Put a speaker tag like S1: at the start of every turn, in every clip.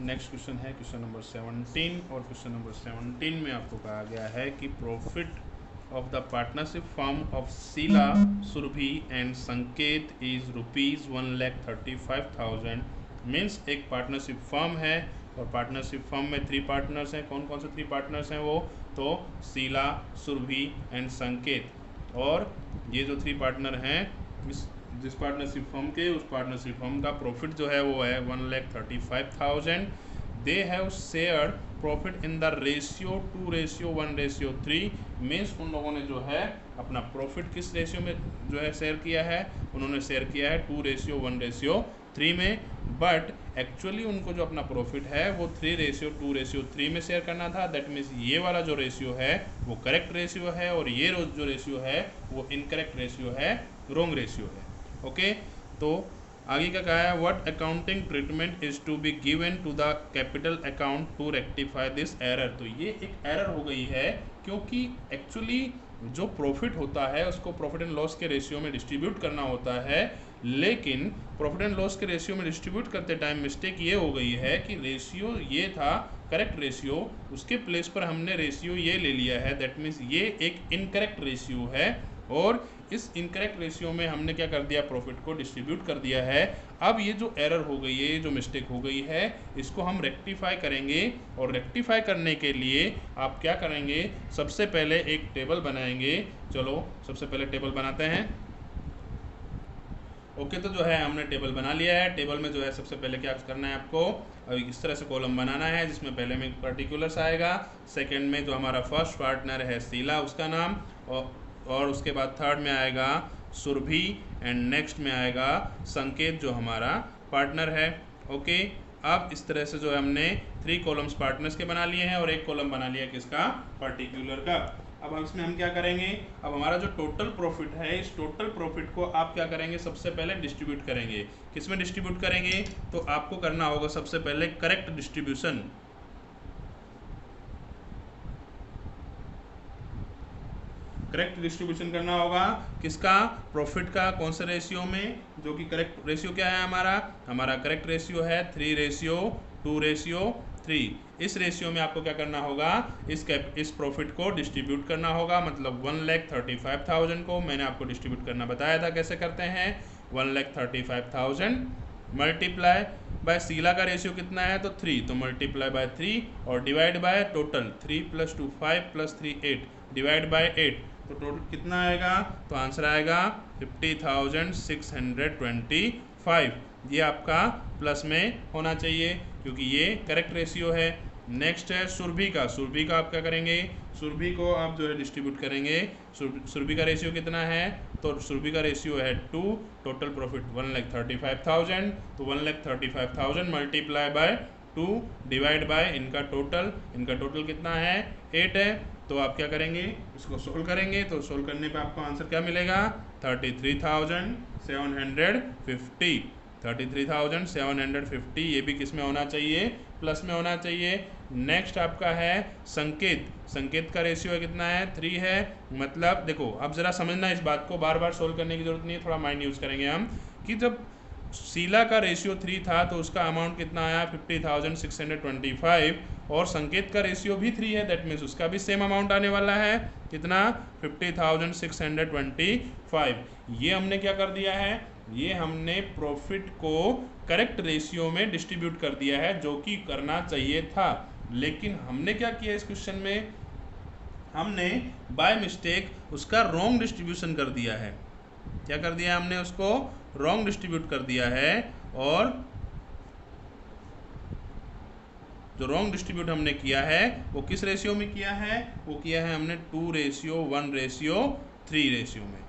S1: Next question है question number 17 और question number 17 में आपको कहा गया है कि profit of the partnership firm of Sheila, Surbhi and Sanket is rupees 1,35,000। Means एक पार्टनरशिप फर्म है और पार्टनरशिप फर्म में 3 पार्टनर्स हैं। कौन कौन से 3 पार्टनर्स हैं वो? तो शीला, सुरभि एंड संकेत। और ये जो 3 पार्टनर हैं जिस पार्टनरशिप फर्म के, उस पार्टनरशिप फर्म का प्रॉफिट जो है वो है 1,35,000। They have share profit in the ratio 2:1:3। Means उन लोगों ने जो है अपना प्रॉफिट किस रेशियो में जो है शेयर किया है? उन्होंने शेयर किया है 2:1:3 में। बट एक्चुअली उनको जो अपना प्रॉफिट है वो 3:2:3 में शेयर करना था। दैट मीन्स ये वाला जो रेशियो है वो करेक्ट रेशियो है और ये जो रेशियो है वो इनकरेक्ट रेशियो है, रॉन्ग रेशियो है। ओके, तो आगे क्या कहा है? What accounting treatment is to be given to the capital account to rectify this error. तो ये एक एरर हो गई है क्योंकि एक्चुअली जो प्रॉफिट होता है उसको प्रॉफिट एंड लॉस के रेशियो में डिस्ट्रीब्यूट करना होता है, लेकिन प्रॉफिट एंड लॉस के रेशियो में डिस्ट्रीब्यूट करते टाइम मिस्टेक ये हो गई है कि रेशियो ये था करेक्ट रेशियो, उसके प्लेस पर हमने रेशियो ये ले लिया है। दैट मीन्स ये एक इनकरेक्ट रेशियो है और इस इनकरेक्ट रेशियो में हमने क्या कर दिया? प्रॉफिट को डिस्ट्रीब्यूट कर दिया है। अब ये जो एरर हो गई है, ये जो मिस्टेक हो गई है, इसको हम रेक्टिफाई करेंगे और रेक्टिफाई करने के लिए आप क्या करेंगे? सबसे पहले एक टेबल बनाएंगे। चलो सबसे पहले टेबल बनाते हैं। ओके, तो जो है हमने टेबल बना लिया है। टेबल में जो है सबसे पहले क्या करना है आपको? इस तरह से कॉलम बनाना है जिसमें पहले में पर्टिकुलर्स आएगा, सेकंड में जो हमारा फर्स्ट पार्टनर है शीला उसका नाम, और उसके बाद थर्ड में आएगा सुरभि एंड नेक्स्ट में आएगा संकेत जो हमारा पार्टनर है। ओके, अब इस तरह से जो है हमने 3 कॉलम्स पार्टनर्स के बना लिए हैं और एक कॉलम बना लिया किसका? पर्टिकुलर का। अब इसमें हम क्या करेंगे? अब हमारा जो टोटल प्रॉफिट है, इस टोटल प्रॉफिट को आप क्या करेंगे? सबसे पहले डिस्ट्रीब्यूट करेंगे। किस में डिस्ट्रीब्यूट करेंगे? तो आपको करना होगा सबसे पहले करेक्ट डिस्ट्रीब्यूशन। करेक्ट डिस्ट्रीब्यूशन करना होगा किसका? प्रॉफिट का। कौन से रेशियो में? जो कि करेक्ट रेशियो क्या है हमारा करेक्ट रेशियो है 3:2:3। इस रेशियो में आपको क्या करना होगा? इस प्रॉफिट को डिस्ट्रीब्यूट करना होगा। मतलब 1,35,000 को मैंने आपको डिस्ट्रीब्यूट करना बताया था कैसे करते हैं। 1,35,000 मल्टीप्लाई बाय शीला का रेशियो कितना है? तो 3, तो मल्टीप्लाई बाय 3 और divide by total 3 + 2 5 + 3 8 divide by 8। तो टोटल कितना आएगा? तो आंसर आएगा 50,625। ये आपका प्लस में होना चाहिए क्योंकि ये करेक्ट रेशियो है। नेक्स्ट है सुरभि का। सुरभि का आप क्या करेंगे? सुरभि को आप जो है डिस्ट्रीब्यूट करेंगे। सुरभि का रेशियो कितना है? तो सुरभि का रेशियो है 2, टोटल प्रॉफिट 1,35,000। तो 1,35,000 मल्टीप्लाई बाय 2 डिवाइड बाय इनका टोटल कितना है? 8 है। तो आप क्या करेंगे? इसको सोल्व करेंगे। तो सोल्व करने पे आपको आंसर क्या मिलेगा? 33,750। 33,750 ये भी किस में होना चाहिए? प्लस में होना चाहिए। नेक्स्ट आपका है संकेत। संकेत का रेशियो कितना है? 3 है। मतलब देखो, अब ज़रा समझना इस बात को, बार बार सोल्व करने की जरूरत नहीं है, थोड़ा माइंड यूज़ करेंगे हम कि जब शीला का रेशियो 3 था तो उसका अमाउंट कितना आया? 50,625 और संकेत का रेशियो भी 3 है। दैट मीन्स उसका भी सेम अमाउंट आने वाला है। कितना? 50,625। ये हमने क्या कर दिया है? ये हमने प्रॉफिट को करेक्ट रेशियो में डिस्ट्रीब्यूट कर दिया है, जो कि करना चाहिए था। लेकिन हमने क्या किया इस क्वेश्चन में? हमने बाय मिस्टेक उसका रॉन्ग डिस्ट्रीब्यूशन कर दिया है। क्या कर दिया हमने? उसको रॉन्ग डिस्ट्रीब्यूट कर दिया है। और जो रॉन्ग डिस्ट्रीब्यूट हमने किया है वो किस रेशियो में किया है? वो किया है हमने 2:1:3 रेशियो में।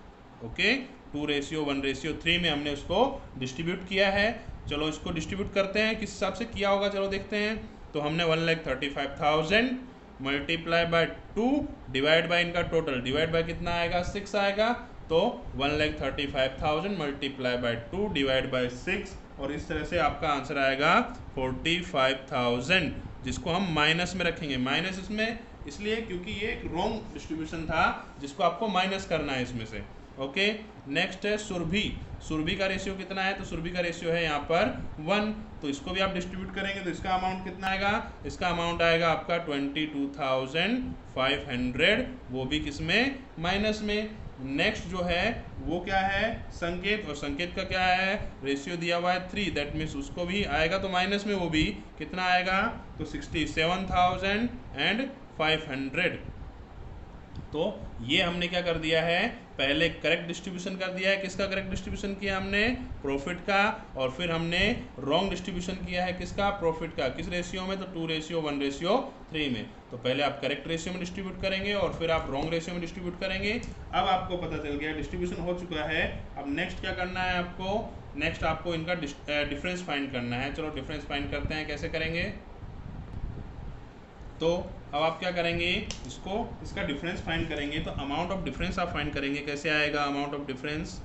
S1: ओके, 2:1:3 में हमने उसको डिस्ट्रीब्यूट किया है। चलो इसको डिस्ट्रीब्यूट करते हैं, किस हिसाब से किया होगा चलो देखते हैं। तो हमने 1,35,000 मल्टीप्लाई बाय 2 डिवाइड बाय इनका टोटल, डिवाइड बाय कितना आएगा? 6 आएगा। तो 1,35,000 मल्टीप्लाई बाय 2 डिवाइड बाय 6 और इस तरह से आपका आंसर आएगा 45,000, जिसको हम माइनस में रखेंगे। माइनस इसमें इसलिए क्योंकि ये एक रॉन्ग डिस्ट्रीब्यूशन था जिसको आपको माइनस करना है इसमें से। ओके, नेक्स्ट है सुरभि। सुरभि का रेशियो कितना है? तो सुरभि का रेशियो है यहाँ पर 1। तो इसको भी आप डिस्ट्रीब्यूट करेंगे तो इसका अमाउंट कितना आएगा? इसका अमाउंट आएगा आपका 22,500, वो भी किसमें? माइनस में। नेक्स्ट जो है वो क्या है? संकेत। और संकेत का क्या है? रेशियो दिया हुआ है 3, दैट मीन्स उसको भी आएगा तो माइनस में, वो भी कितना आएगा? तो 67,500। तो ये हमने क्या कर दिया है? पहले करेक्ट डिस्ट्रीब्यूशन कर दिया है। किसका करेक्ट डिस्ट्रीब्यूशन किया हमने? प्रॉफिट का। और फिर हमने रॉन्ग डिस्ट्रीब्यूशन किया है किसका? प्रॉफिट का। किस रेशियो में? तो 2:1:3 में। तो पहले आप करेक्ट रेशियो में डिस्ट्रीब्यूट करेंगे और फिर आप रॉन्ग रेशियो में डिस्ट्रीब्यूट करेंगे। अब आपको पता चल गया डिस्ट्रीब्यूशन हो चुका है। अब नेक्स्ट क्या करना है आपको? नेक्स्ट आपको इनका डिफरेंस फाइंड करना है। चलो डिफरेंस फाइंड करते हैं, कैसे करेंगे? तो अब आप क्या करेंगे? इसका डिफरेंस फाइंड करेंगे। तो अमाउंट ऑफ डिफरेंस आप फाइंड करेंगे। कैसे आएगा अमाउंट ऑफ डिफरेंस?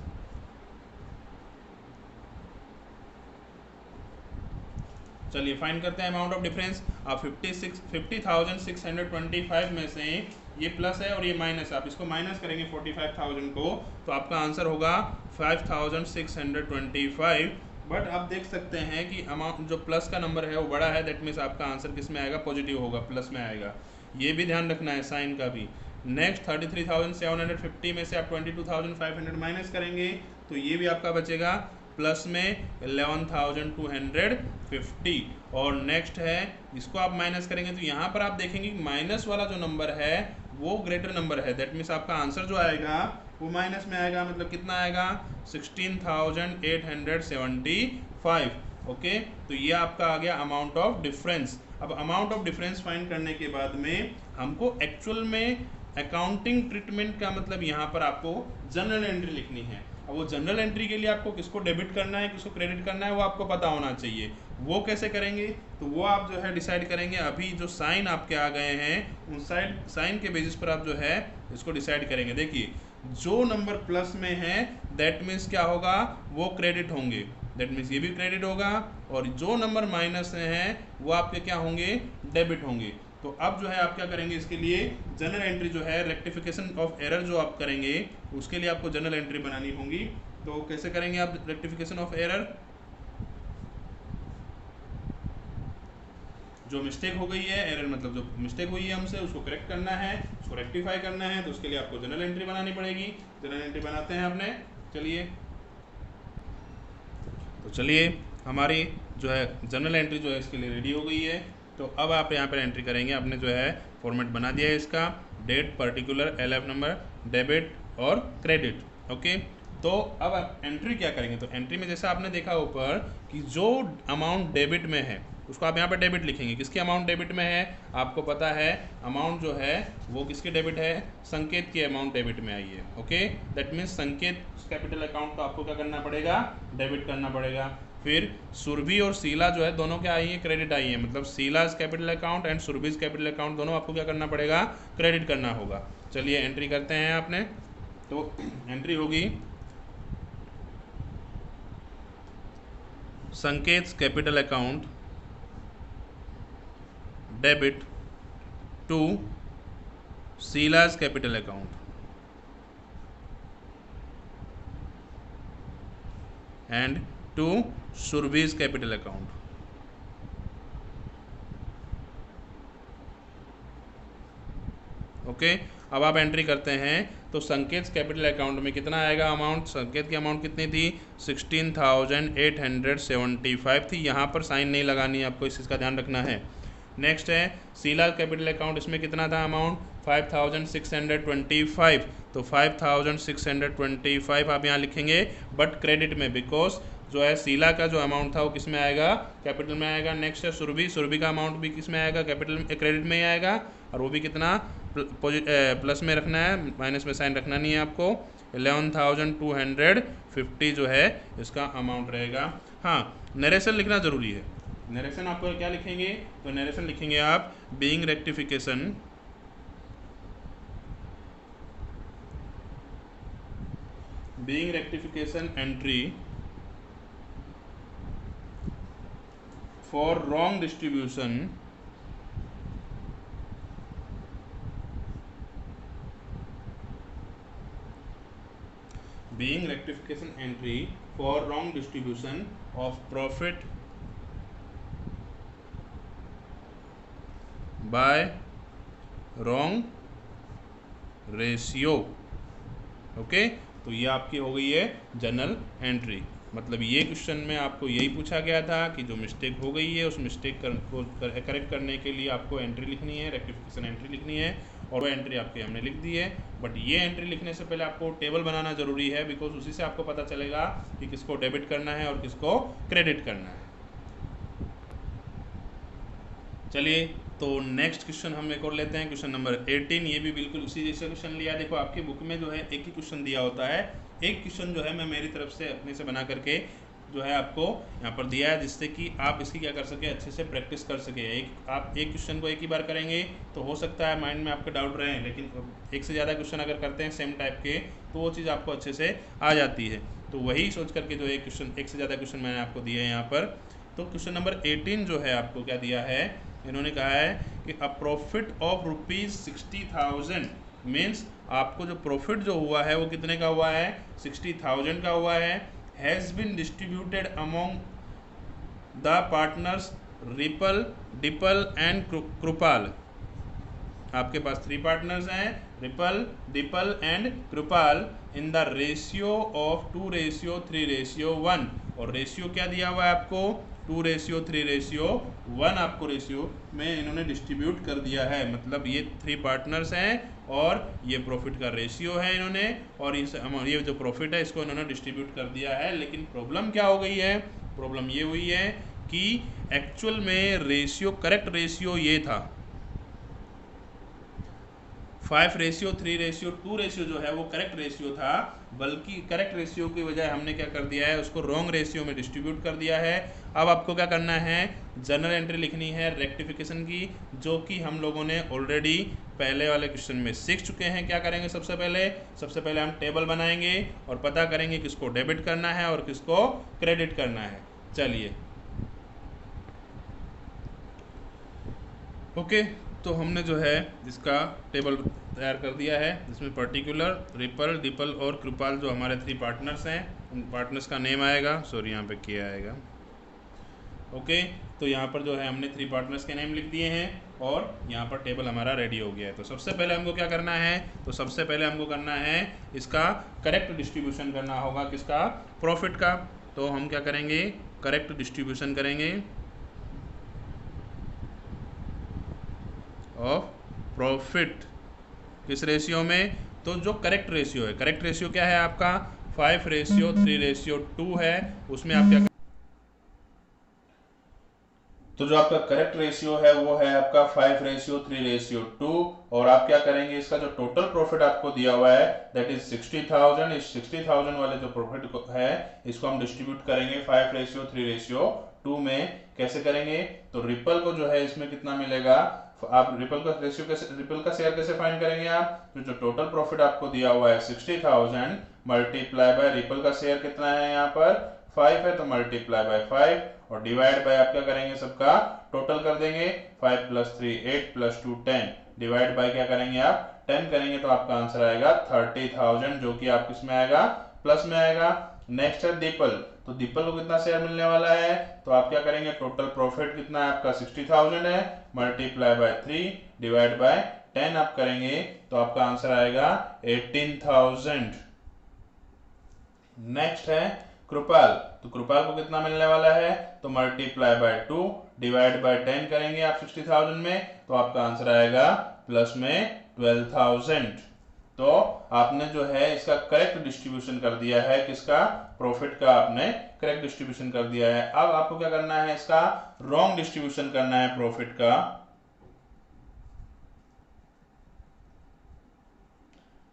S1: चलिए फाइंड करते हैं अमाउंट ऑफ डिफरेंस। आप 50,625 में से ये प्लस है और ये माइनस है, आप इसको माइनस करेंगे 45,000 को, तो आपका आंसर होगा 5,625। बट आप देख सकते हैं कि अमाउंट जो प्लस का नंबर है वो बड़ा है, दैट मीन्स आपका आंसर किस में आएगा? पॉजिटिव होगा, प्लस में आएगा। ये भी ध्यान रखना है साइन का भी। नेक्स्ट 33,750 में से आप 22,500 माइनस करेंगे तो ये भी आपका बचेगा प्लस में 11,250। और नेक्स्ट है इसको आप माइनस करेंगे तो यहाँ पर आप देखेंगे कि माइनस वाला जो नंबर है वो ग्रेटर नंबर है, दैट मीन्स आपका आंसर जो आएगा वो माइनस में आएगा। मतलब कितना आएगा? 16,875। ओके, तो ये आपका आ गया अमाउंट ऑफ डिफरेंस। अब अमाउंट ऑफ डिफरेंस फाइंड करने के बाद में हमको एक्चुअल में अकाउंटिंग ट्रीटमेंट का मतलब यहाँ पर आपको जनरल एंट्री लिखनी है। अब वो जनरल एंट्री के लिए आपको किसको डेबिट करना है किसको क्रेडिट करना है वो आपको पता होना चाहिए। वो कैसे करेंगे? तो वो आप जो है डिसाइड करेंगे। अभी जो साइन आपके आ गए हैं उन साइन के बेसिस पर आप जो है इसको डिसाइड करेंगे। देखिए, जो नंबर प्लस में है दैट मीन्स क्या होगा? वो क्रेडिट होंगे, दैट मीन्स ये भी क्रेडिट होगा। और जो नंबर माइनस में है वो आपके क्या होंगे? डेबिट होंगे। तो अब जो है आप क्या करेंगे? इसके लिए जनरल एंट्री जो है रेक्टिफिकेशन ऑफ एरर जो आप करेंगे उसके लिए आपको जनरल एंट्री बनानी होगी। तो कैसे करेंगे आप रेक्टिफिकेशन ऑफ एरर? जो मिस्टेक हो गई है, एरर मतलब जो मिस्टेक हुई है हमसे, उसको करेक्ट करना है, उसको रेक्टिफाई करना है, तो उसके लिए आपको जनरल एंट्री बनानी पड़ेगी। जनरल एंट्री बनाते हैं आपने। चलिए, तो चलिए हमारी जो है जनरल एंट्री जो है इसके लिए रेडी हो गई है। तो अब आप यहाँ पर एंट्री करेंगे। आपने जो है फॉर्मेट बना दिया है इसका, date, particular, LF number, debit और क्रेडिट। ओके, तो अब आप एंट्री क्या करेंगे? तो एंट्री में जैसा आपने देखा ऊपर कि जो अमाउंट डेबिट में है उसको आप यहाँ पर डेबिट लिखेंगे। किसकी अमाउंट डेबिट में है? आपको पता है अमाउंट जो है वो किसकी डेबिट है? संकेत की अमाउंट डेबिट में आई है। ओके, दैट मीन्स संकेत कैपिटल अकाउंट को आपको क्या करना पड़ेगा? डेबिट करना पड़ेगा। फिर सुरभि और शीला जो है दोनों क्या आई है? क्रेडिट आई है। मतलब Sheela's capital account and Surabhi's capital account दोनों आपको क्या करना पड़ेगा? क्रेडिट करना होगा। चलिए एंट्री करते हैं आपने। तो एंट्री होगी Sanket capital account debit to Sheela's capital account and to Surabhi's capital account. Okay, अब आप एंट्री करते हैं तो संकेत कैपिटल अकाउंट में कितना आएगा अमाउंट? संकेत की अमाउंट कितनी थी? 16,875 थी। यहाँ पर साइन नहीं लगानी है आपको, इस चीज़ का ध्यान रखना है। नेक्स्ट है शीला कैपिटल अकाउंट, इसमें कितना था अमाउंट? 5,625। तो 5,625 आप यहाँ लिखेंगे बट क्रेडिट में, बिकॉज जो है शीला का जो अमाउंट था वो किस में आएगा? कैपिटल में आएगा। नेक्स्ट है सुरभि, सुरभि का अमाउंट भी किस में आएगा? कैपिटल क्रेडिट में ही आएगा। और वो भी कितना? प्लस में रखना है, माइनस में साइन रखना नहीं है आपको। 11,250 जो है इसका अमाउंट रहेगा। हाँ, नरेशन लिखना ज़रूरी है। नरेशन आपको क्या लिखेंगे? तो नरेशन लिखेंगे आप being rectification entry for wrong distribution being rectification entry for wrong distribution of profit by wrong ratio. Okay, तो ये आपकी हो गई है जनरल एंट्री। मतलब ये क्वेश्चन में आपको यही पूछा गया था कि जो मिस्टेक हो गई है उस मिस्टेक को करेक्ट करने के लिए आपको एंट्री लिखनी है, रेक्टिफिकेशन एंट्री लिखनी है, और वो एंट्री आपकी हमने लिख दी है। बट ये एंट्री लिखने से पहले आपको टेबल बनाना ज़रूरी है, बिकॉज उसी से आपको पता चलेगा कि किसको डेबिट करना है और किसको क्रेडिट करना है। चलिए, तो नेक्स्ट क्वेश्चन हम एक और लेते हैं, क्वेश्चन नंबर 18। ये भी बिल्कुल उसी जैसे क्वेश्चन लिया। देखो आपकी बुक में जो है एक ही क्वेश्चन दिया होता है, एक क्वेश्चन जो है मैं मेरी तरफ से अपने से बना करके जो है आपको यहाँ पर दिया है, जिससे कि आप इसकी क्या कर सके, अच्छे से प्रैक्टिस कर सके। आप एक क्वेश्चन को एक ही बार करेंगे तो हो सकता है माइंड में आपके डाउट रहे, लेकिन एक से ज़्यादा क्वेश्चन अगर करते हैं सेम टाइप के तो वो चीज़ आपको अच्छे से आ जाती है। तो वही सोच करके जो एक से ज़्यादा क्वेश्चन मैंने आपको दिए हैं यहाँ पर। तो क्वेश्चन नंबर 18 जो है आपको क्या दिया है, इन्होंने कहा है कि अ प्रॉफिट ऑफ ₹60,000 मीन्स आपको जो प्रॉफिट जो हुआ है वो कितने का हुआ है, 60,000 का हुआ है। Has been distributed among the partners Ripple, Dimple and Kripal. आपके पास 3 पार्टनर्स हैं, Ripple, Dimple and Kripal, in the ratio of 2:3:1। और रेशियो क्या दिया हुआ है आपको, 2:3:1 आपको रेशियो में इन्होंने डिस्ट्रीब्यूट कर दिया है। मतलब ये 3 पार्टनर्स हैं और ये प्रॉफिट का रेशियो है इन्होंने, और ये जो प्रॉफिट है इसको इन्होंने डिस्ट्रीब्यूट कर दिया है। लेकिन प्रॉब्लम क्या हो गई है, प्रॉब्लम ये हुई है कि एक्चुअल में रेशियो, करेक्ट रेशियो ये था 5:3:2 रेशियो जो है वो करेक्ट रेशियो था, बल्कि करेक्ट रेशियो की बजाय हमने क्या कर दिया है, उसको रॉन्ग रेशियो में डिस्ट्रीब्यूट कर दिया है। अब आपको क्या करना है, जनरल एंट्री लिखनी है रेक्टिफिकेशन की, जो कि हम लोगों ने ऑलरेडी पहले वाले क्वेश्चन में सीख चुके हैं। क्या करेंगे, सबसे पहले हम टेबल बनाएंगे और पता करेंगे किसको डेबिट करना है और किसको क्रेडिट करना है। चलिए, ओके, तो हमने जो है इसका टेबल तैयार कर दिया है, जिसमें पर्टिकुलर, रिपल, डिपल और कृपाल जो हमारे 3 पार्टनर्स हैं, उन पार्टनर्स का नेम आएगा, सॉरी यहाँ पे क्या आएगा। ओके, तो यहाँ पर जो है हमने 3 पार्टनर्स के नेम लिख दिए हैं और यहाँ पर टेबल हमारा रेडी हो गया है। तो सबसे पहले हमको क्या करना है, तो सबसे पहले हमको करना है इसका करेक्ट डिस्ट्रीब्यूशन करना होगा, किसका, प्रॉफिट का। तो हम क्या करेंगे, करेक्ट डिस्ट्रीब्यूशन करेंगे ऑफ प्रॉफिट, किस रेशियो में, तो जो करेक्ट रेशियो है, करेक्ट रेशियो क्या है आपका 5:3:2 है, उसमें आप क्या, तो जो आपका करेक्ट रेशियो है वो है आपका 5:3:2। और आप क्या करेंगे, इसका जो टोटल प्रॉफिट आपको दिया हुआ है दैट इज 60,000। इस 60,000 वाले जो प्रॉफिट है इसको हम डिस्ट्रीब्यूट करेंगे 5:3:2 में। कैसे करेंगे, तो रिपल को जो है इसमें कितना मिलेगा, आप रिपल का रेशियो कैसे, रिपल का शेयर कैसे फाइंड करेंगे आप, तो जो टोटल प्रॉफिट आपको दिया हुआ है 60,000 मल्टीप्लाई बाय रिपल का शेयर कितना है यहाँ पर 5 है, तो मल्टीप्लाई बाय 5 और डिवाइड बाय आप क्या करेंगे, सबका टोटल कर देंगे, 5 + 3 8 + 2 10, डिवाइड बाय क्या करेंगे आप 10 करेंगे, तो आपका आंसर आएगा 30,000, जो कि आप किस में आएगा, प्लस में आएगा। नेक्स्ट है डिपल, तो डिपल को कितना शेयर मिलने वाला है, तो आप क्या करेंगे, टोटल प्रॉफिट कितना है आपका 60,000 है, मल्टीप्लाई बाय 3 डिवाइड बाय 10 आप करेंगे, तो आपका आंसर आएगा 18,000। नेक्स्ट है कृपाल, तो कृपाल को कितना मिलने वाला है, तो मल्टीप्लाई बाय 2 डिवाइड बाय 10 करेंगे आप 60,000 में, तो आपका आंसर आएगा प्लस में 12,000। तो आपने जो है इसका करेक्ट डिस्ट्रीब्यूशन कर दिया है, किसका, प्रॉफिट का आपने करेक्ट डिस्ट्रीब्यूशन कर दिया है। अब आपको क्या करना है, इसका रॉन्ग डिस्ट्रीब्यूशन करना है प्रॉफिट का।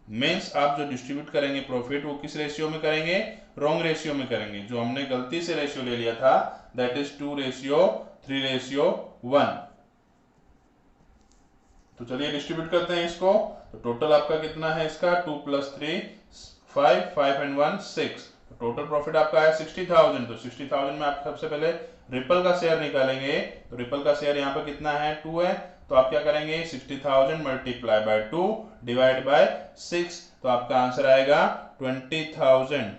S1: मीन्स आप जो डिस्ट्रीब्यूट करेंगे प्रॉफिट वो किस रेशियो में करेंगे, रॉन्ग रेशियो में करेंगे। जो हमने गलती से रेशियो ले लिया था दैट इज 2:3:1। तो चलिए डिस्ट्रीब्यूट करते हैं इसको। तो टोटल आपका कितना है, इसका 2 + 3 5 5 and 1 6, टोटल प्रॉफिट आपका है 60,000। तो 60,000 में आप सबसे पहले रिपल का शेयर निकालेंगे, तो रिपल का शेयर यहाँ पर कितना है 2 है, तो आप क्या करेंगे 60,000 मल्टीप्लाई बाय 2 डिवाइड बाय 6 तो आपका आंसर आएगा 20,000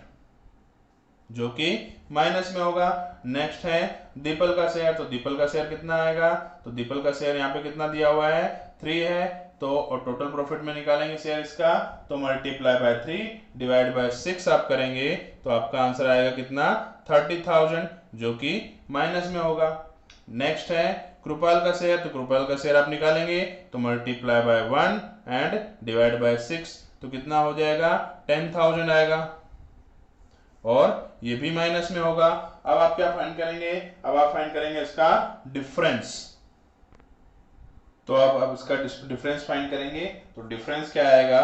S1: जो कि माइनस में होगा। नेक्स्ट है दीपल का शेयर, तो दीपल का शेयर कितना आएगा, तो दीपल का शेयर यहाँ पे कितना दिया हुआ है 3 है, तो और टोटल प्रॉफिट में निकालेंगे शेयर इसका, तो मल्टीप्लाई बाय 3 डिवाइड बाय 6 आप करेंगे तो आपका आंसर आएगा कितना 30,000 जो कि माइनस में होगा। नेक्स्ट है कृपाल का शेयर, तो कृपाल का शेयर आप निकालेंगे तो multiply by 1 and divide by 6 तो कितना हो जाएगा 10,000 आएगा और ये भी माइनस में होगा। अब आप क्या फाइंड करेंगे, अब आप फाइंड करेंगे इसका डिफरेंस, तो अब इसका डिफरेंस फाइंड करेंगे तो डिफरेंस क्या आएगा,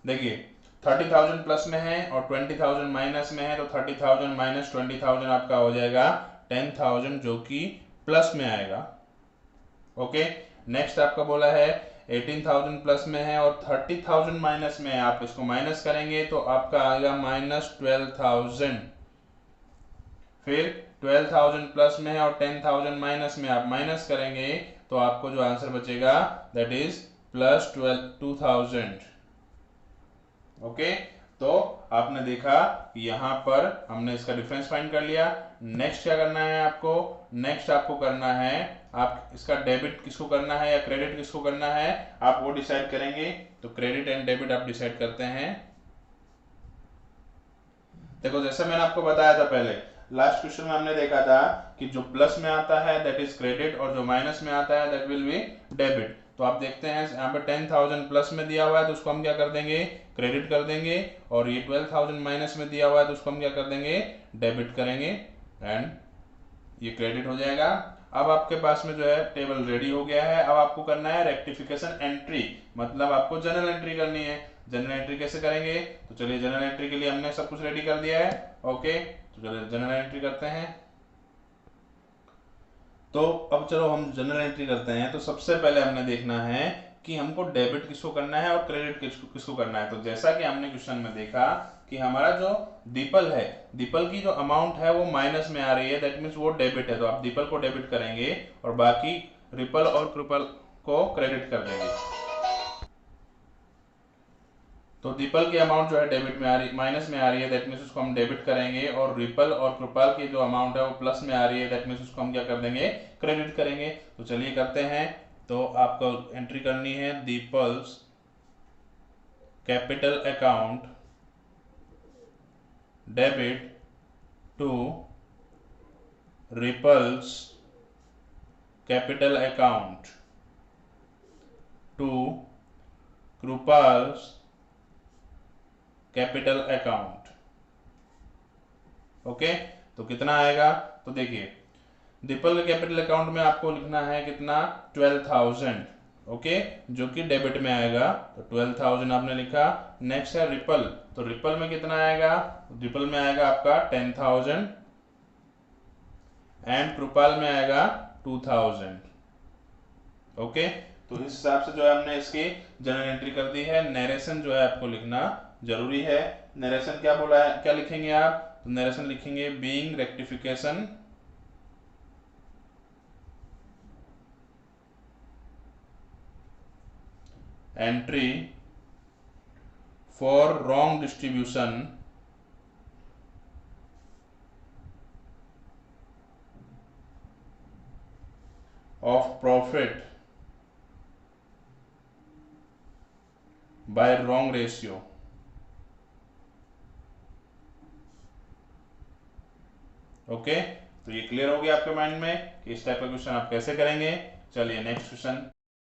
S1: देखिए 30,000 प्लस में है और 20,000 माइनस में है, तो 30,000 माइनस 20,000 आपका हो जाएगा 10,000 जो कि प्लस में आएगा। ओके, नेक्स्ट आपका बोला है 18,000 प्लस में है और 30,000 माइनस में है, आप इसको माइनस करेंगे तो आपका आएगा माइनस 12,000। फिर 12,000 प्लस में है और 10,000 माइनस में, आप माइनस करेंगे तो आपको जो आंसर बचेगा दैट इज प्लस 2,000। ओके, तो आपने देखा यहां पर हमने इसका डिफरेंस फाइंड कर लिया। नेक्स्ट क्या करना है आपको, नेक्स्ट आपको करना है, आप इसका डेबिट किसको करना है या क्रेडिट किसको करना है आप वो डिसाइड करेंगे। तो क्रेडिट एंड डेबिट आप डिसाइड करते हैं। देखो जैसे मैंने आपको बताया था पहले लास्ट क्वेश्चन में हमने देखा था कि जो प्लस में आता है दैट इज क्रेडिट और जो माइनस में आता है दैट विल बी डेबिट। तो आप देखते हैं यहाँ पे 10,000 प्लस में दिया हुआ है तो उसको हम क्या कर देंगे क्रेडिट कर देंगे, और ये 12,000 माइनस में दिया हुआ है तो उसको हम क्या कर देंगे डेबिट करेंगे एंड ये क्रेडिट हो जाएगा। अब आपके पास में जो है टेबल रेडी हो गया है। अब आपको करना है रेक्टिफिकेशन एंट्री, मतलब आपको जर्नल एंट्री करनी है। जर्नल एंट्री कैसे करेंगे, तो चलिए जर्नल एंट्री के लिए हमने सब कुछ रेडी कर दिया है। ओके, तो चलिए जर्नल एंट्री करते हैं। तो अब चलो हम जनरल एंट्री करते हैं। तो सबसे पहले हमने देखना है कि हमको डेबिट किसको करना है और क्रेडिट किसको करना है। तो जैसा कि हमने क्वेश्चन में देखा कि हमारा जो दीपल है, दीपल की जो अमाउंट है वो माइनस में आ रही है, दैट मीन्स वो डेबिट है, तो आप दीपल को डेबिट करेंगे और बाकी रिपल और कृपल को क्रेडिट कर देंगे। तो दीपल की अमाउंट जो है डेबिट में आ रही माइनस में आ रही है, दैट मीन्स उसको हम डेबिट करेंगे, और रिपल और कृपाल की जो अमाउंट है वो प्लस में आ रही है, दैट मीन्स उसको हम क्या कर देंगे क्रेडिट करेंगे। तो चलिए करते हैं। तो आपको एंट्री करनी है Dimple's capital account debit to Ripple's capital account to Kripal's capital account. Okay, तो कितना आएगा, तो देखिए दीपल के कैपिटल अकाउंट में आपको लिखना है कितना 12,000, ओके, जो कि डेबिट में आएगा, तो 12,000 आपने लिखा। नेक्स्ट है रिपल, तो रिपल में कितना आएगा, रिपल में आएगा आपका 10,000 एंड कृपाल में आएगा 2,000। ओके, तो इस हिसाब से जो है हमने इसकी जनरल एंट्री कर दी है। नरेशन जो है आपको लिखना जरूरी है। नरेशन क्या बोला है, क्या लिखेंगे आप, तो नरेशन लिखेंगे being rectification entry for wrong distribution of profit by wrong ratio. Okay, तो ये क्लियर हो गया आपके माइंड में कि इस टाइप का क्वेश्चन आप कैसे करेंगे। चलिए नेक्स्ट क्वेश्चन